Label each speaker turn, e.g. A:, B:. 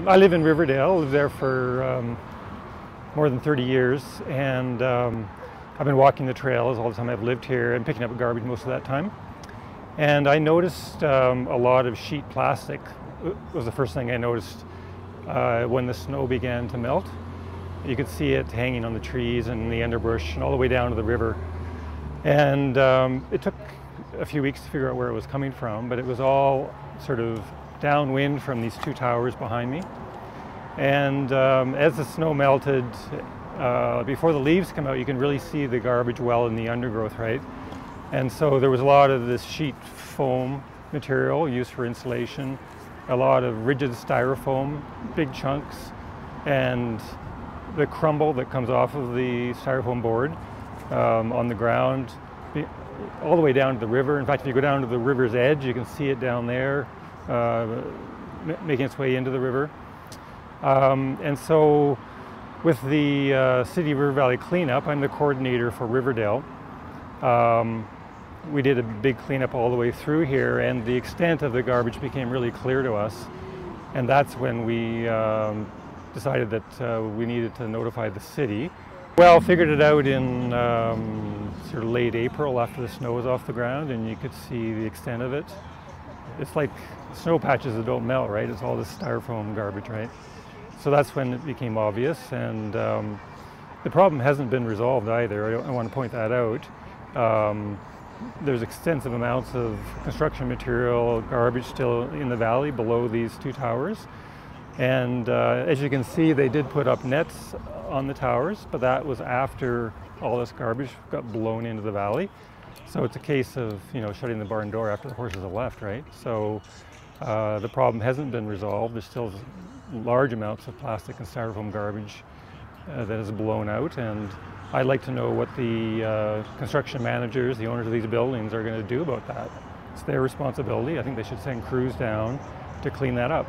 A: I live in Riverdale, lived there for more than 30 years, and I've been walking the trails all the time I've lived here and picking up garbage most of that time. And I noticed a lot of sheet plastic. It was the first thing I noticed when the snow began to melt. You could see it hanging on the trees and the underbrush and all the way down to the river. And it took a few weeks to figure out where it was coming from, but it was all sort of downwind from these two towers behind me. And as the snow melted, before the leaves come out, you can really see the garbage well in the undergrowth, right? And so there was a lot of this sheet foam material used for insulation, a lot of rigid styrofoam, big chunks, and the crumble that comes off of the styrofoam board on the ground, all the way down to the river. In fact, if you go down to the river's edge, you can see it down there, making its way into the river. And so with the City of River Valley cleanup, I'm the coordinator for Riverdale. We did a big cleanup all the way through here, and the extent of the garbage became really clear to us. And that's when we decided that we needed to notify the city. Well, figured it out in sort of late April after the snow was off the ground, and you could see the extent of it. It's like snow patches that don't melt, right? It's all this styrofoam garbage, right? So that's when it became obvious, and the problem hasn't been resolved either. I want to point that out. There's extensive amounts of construction material, garbage still in the valley below these two towers. And as you can see, they did put up nets on the towers, but that was after all this garbage got blown into the valley. So it's a case of, you know, shutting the barn door after the horses have left, right? So the problem hasn't been resolved. There's still large amounts of plastic and styrofoam garbage that is blown out, and I'd like to know what the construction managers, the owners of these buildings, are going to do about that. It's their responsibility. I think they should send crews down to clean that up.